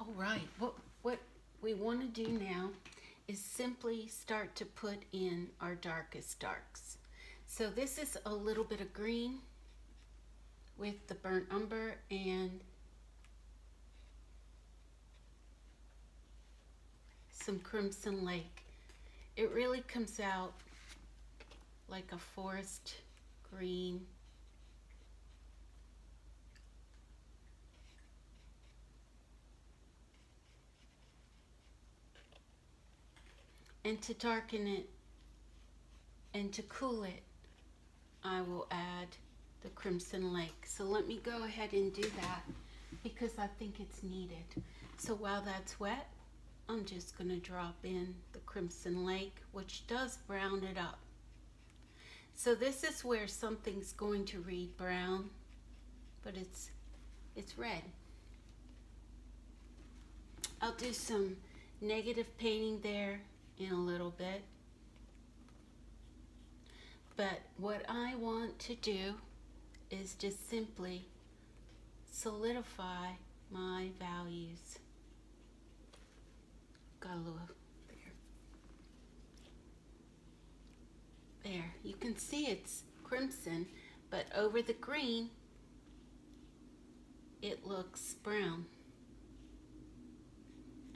All right, what we want to do now is simply start to put in our darkest darks. So this is a little bit of green with the burnt umber and some crimson lake. It really comes out like a forest green. And to darken it and to cool it, I will add the crimson lake. So let me go ahead and do that because I think it's needed. So while that's wet, I'm just going to drop in the crimson lake, which does brown it up. So this is where something's going to read brown, but it's red. I'll do some negative painting there in a little bit. But what I want to do is just simply solidify my values. Got a little there. There, you can see it's crimson, but over the green, it looks brown.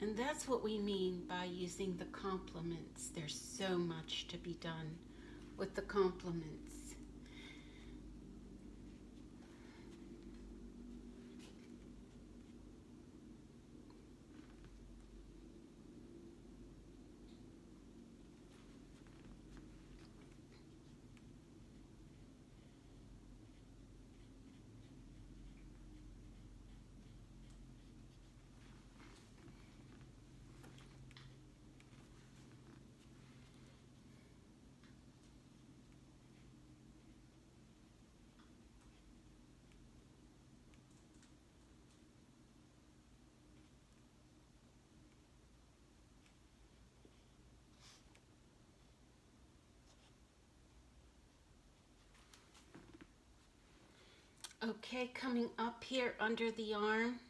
And that's what we mean by using the complements. There's so much to be done with the complements. Okay, coming up here under the arm,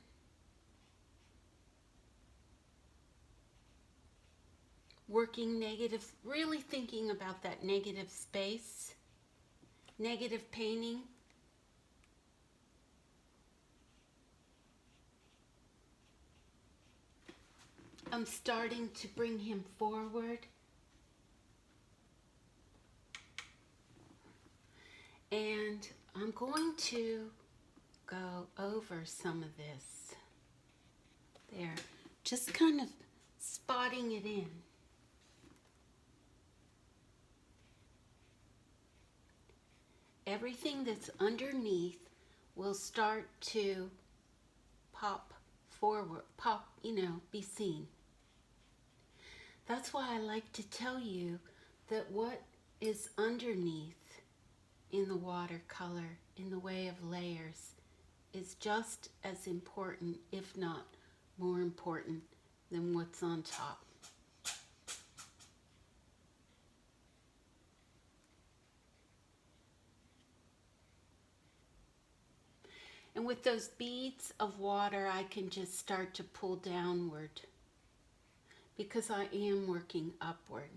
working negative, really thinking about that negative space, negative painting. I'm starting to bring him forward. And I'm going to go over some of this. There, just kind of spotting it in. Everything that's underneath will start to pop forward, be seen. That's why I like to tell you that what is underneath in the watercolor, in the way of layers, is just as important, if not more important, than what's on top. And with those beads of water, I can just start to pull downward because I am working upward.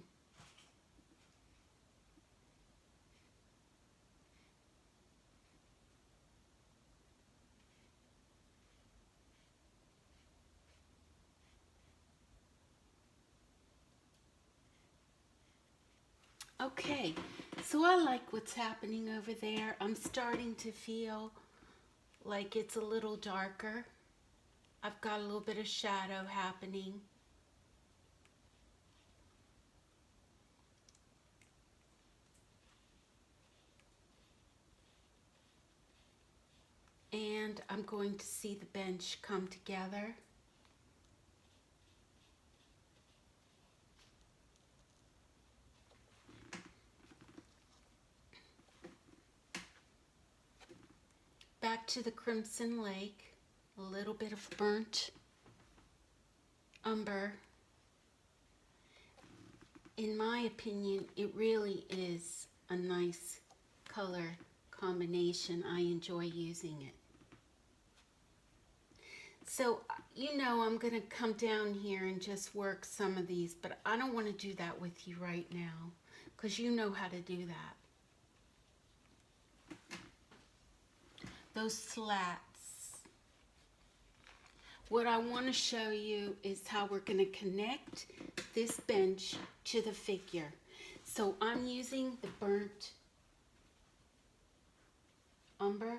Okay, so I like what's happening over there. I'm starting to feel like it's a little darker. I've got a little bit of shadow happening. And I'm going to see the bench come together. Back to the crimson lake, a little bit of burnt umber. In my opinion, it really is a nice color combination. I enjoy using it. So, you know, I'm going to come down here and just work some of these, but I don't want to do that with you right now because you know how to do that. Those slats. What I want to show you is how we're going to connect this bench to the figure. So I'm using the burnt umber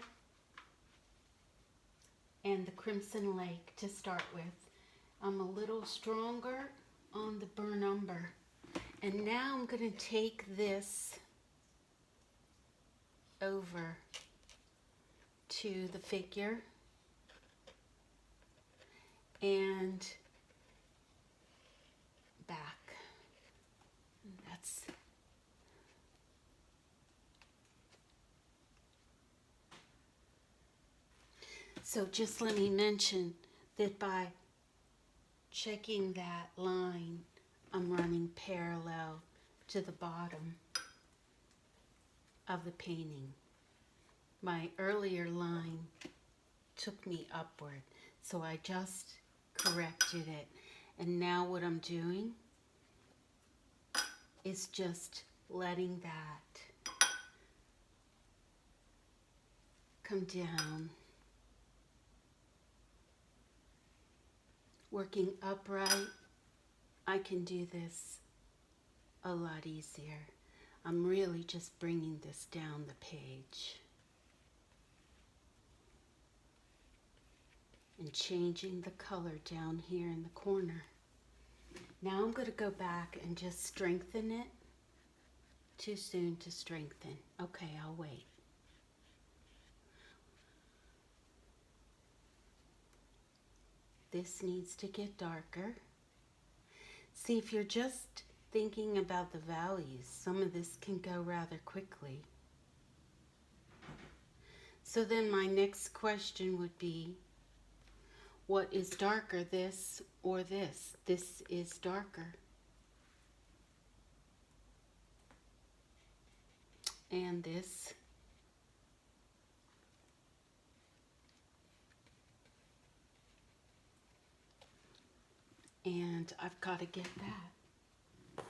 and the Crimson Lake to start with. I'm a little stronger on the burnt umber. And now I'm going to take this over to the figure and back. That's so just let me mention that by checking that line, I'm running parallel to the bottom of the painting. My earlier line took me upward, so I just corrected it. And now what I'm doing is just letting that come down. Working upright, I can do this a lot easier. I'm really just bringing this down the page and changing the color down here in the corner. Now I'm going to go back and just strengthen it. Too soon to strengthen. Okay, I'll wait. This needs to get darker. See, if you're just thinking about the values, some of this can go rather quickly. So then my next question would be, what is darker, this or this? This is darker. And this. And I've got to get that.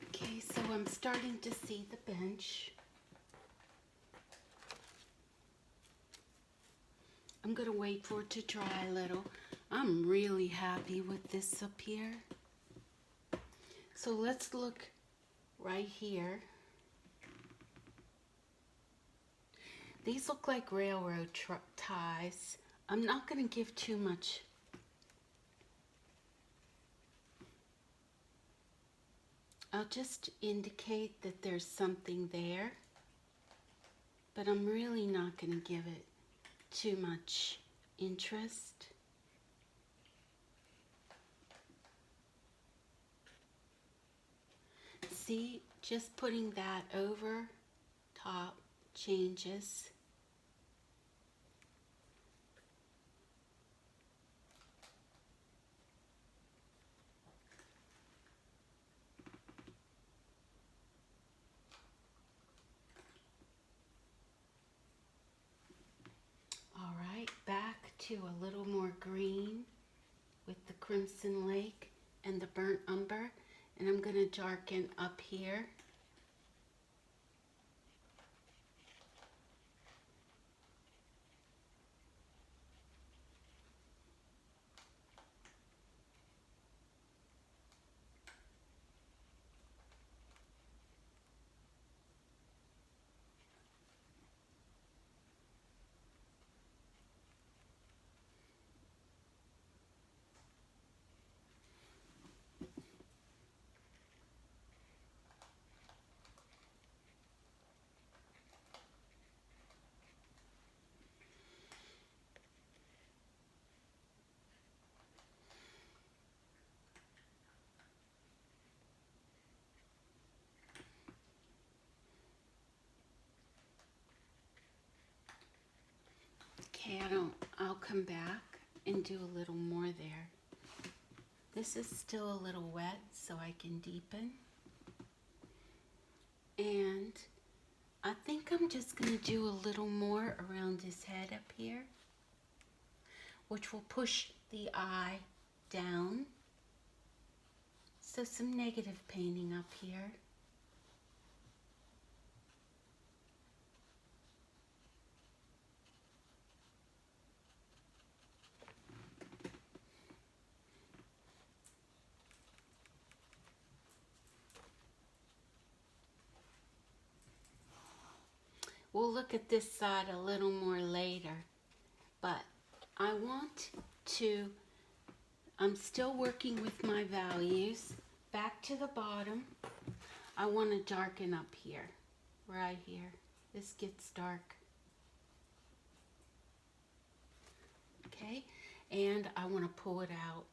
Okay, so I'm starting to see the bench. I'm going to wait for it to dry a little. I'm really happy with this up here. So let's look right here. These look like railroad ties. I'm not going to give too much. I'll just indicate that there's something there, but I'm really not going to give it too much interest. See, just putting that over top changes. All right, back to a little more green with the Crimson Lake and the burnt umber, and I'm going to darken up here. Okay, I'll come back and do a little more there. This is still a little wet, so I can deepen. And I think I'm just going to do a little more around his head up here, which will push the eye down. So some negative painting up here. We'll look at this side a little more later, but I want to, I'm still working with my values. Back to the bottom, I want to darken up here, right here. This gets dark. Okay, and I want to pull it out.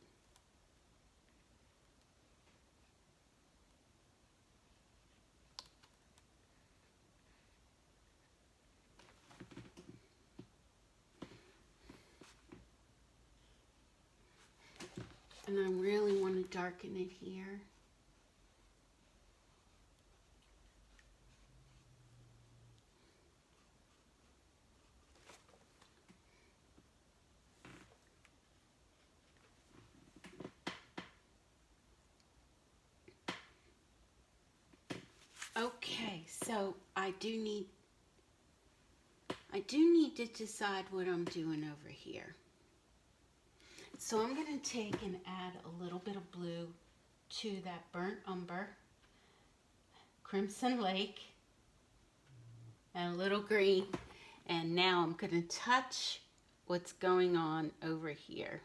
And I really want to darken it here. Okay, so I do need to decide what I'm doing over here. So I'm going to take and add a little bit of blue to that burnt umber, Crimson Lake, and a little green. And now I'm going to touch what's going on over here.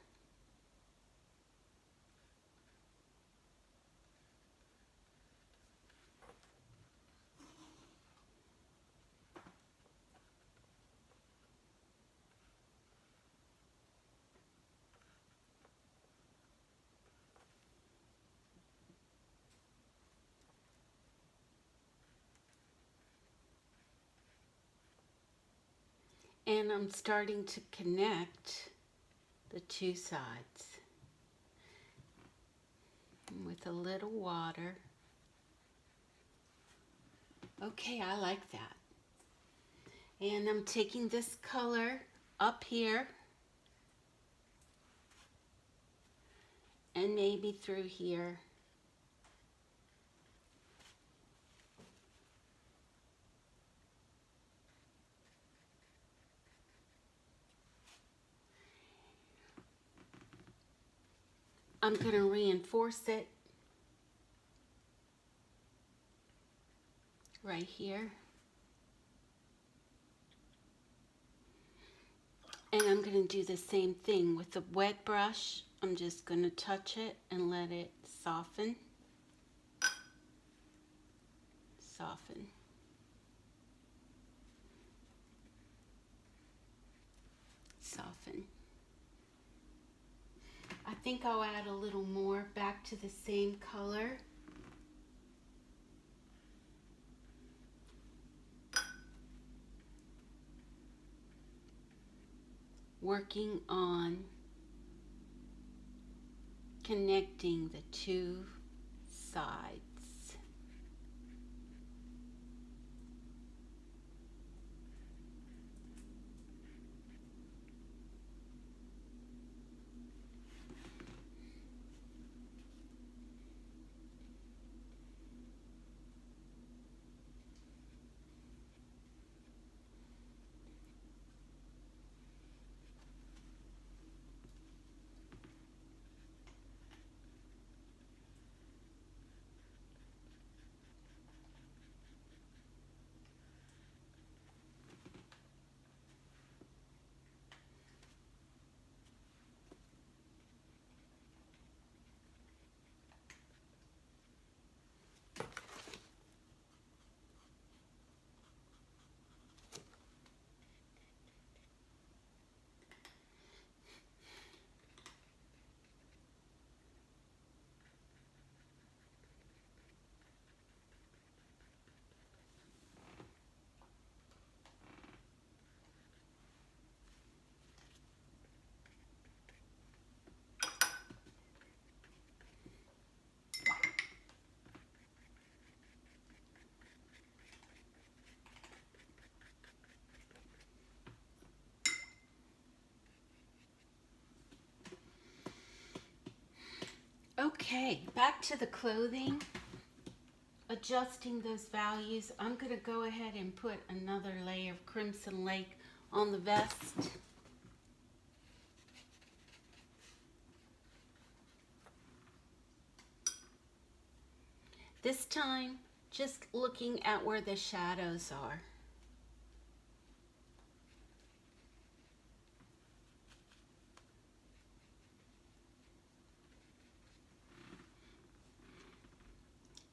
And I'm starting to connect the two sides with a little water. Okay, I like that. And I'm taking this color up here and maybe through here. I'm going to reinforce it right here. And I'm going to do the same thing with the wet brush. I'm just going to touch it and let it soften. Soften. Soften. I think I'll add a little more back to the same color. Working on connecting the two sides. Okay, back to the clothing. Adjusting those values, I'm going to go ahead and put another layer of Crimson Lake on the vest. This time, just looking at where the shadows are.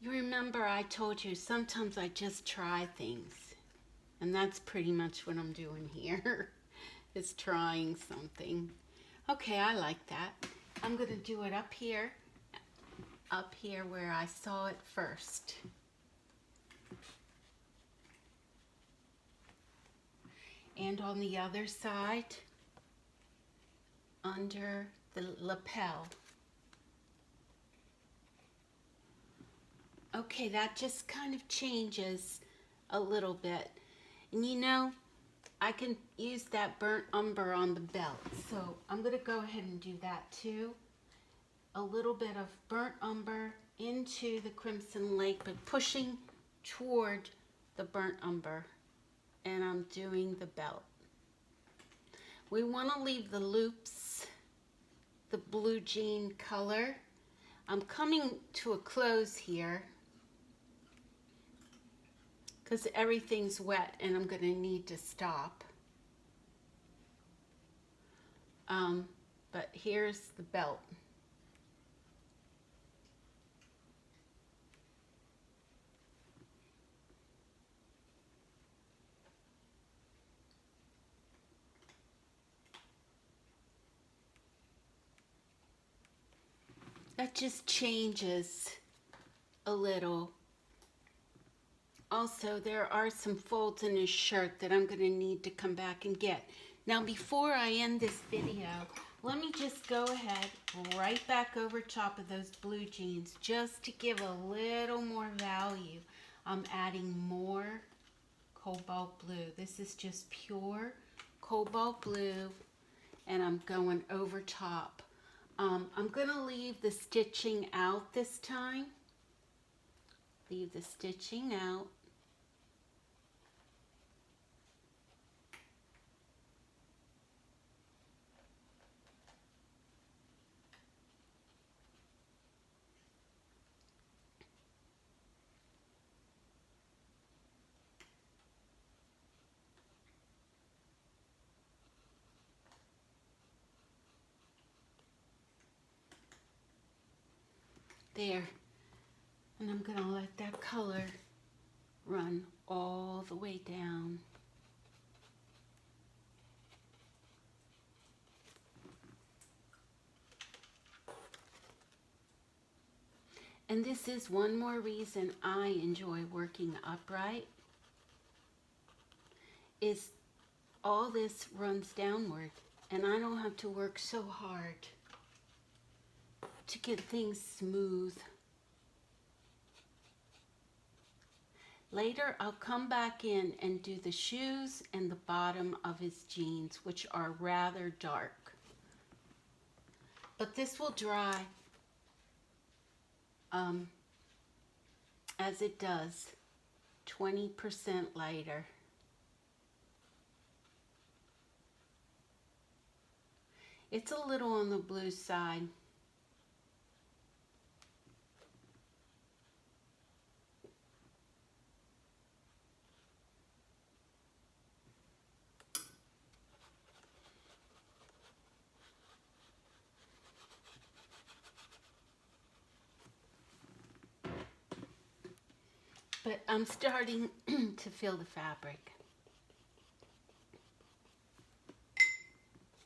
You remember I told you sometimes I just try things, and that's pretty much what I'm doing here. Is trying something. Okay, I like that. I'm going to do it up here where I saw it first. And on the other side, under the lapel. Okay, that just kind of changes a little bit. And you know, I can use that burnt umber on the belt. So I'm going to go ahead and do that too. A little bit of burnt umber into the Crimson Lake, but pushing toward the burnt umber. And I'm doing the belt. We want to leave the loops the blue jean color. I'm coming to a close here because everything's wet and I'm going to need to stop. But here's the belt. That just changes a little. Also, there are some folds in his shirt that I'm going to need to come back and get. Now, before I end this video, let me just go ahead right back over top of those blue jeans just to give a little more value. I'm adding more cobalt blue. This is just pure cobalt blue, and I'm going over top. I'm going to leave the stitching out this time. Leave the stitching out. There. And I'm going to let that color run all the way down. And this is one more reason I enjoy working upright, is all this runs downward and I don't have to work so hard to get things smooth. Later, I'll come back in and do the shoes and the bottom of his jeans, which are rather dark. But this will dry as it does, 20% lighter. It's a little on the blue side. But I'm starting to feel the fabric.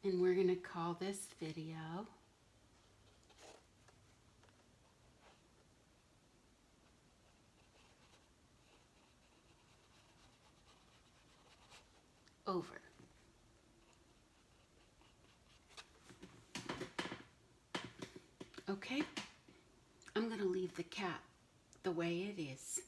And we're going to call this video over. Okay, I'm going to leave the cap the way it is.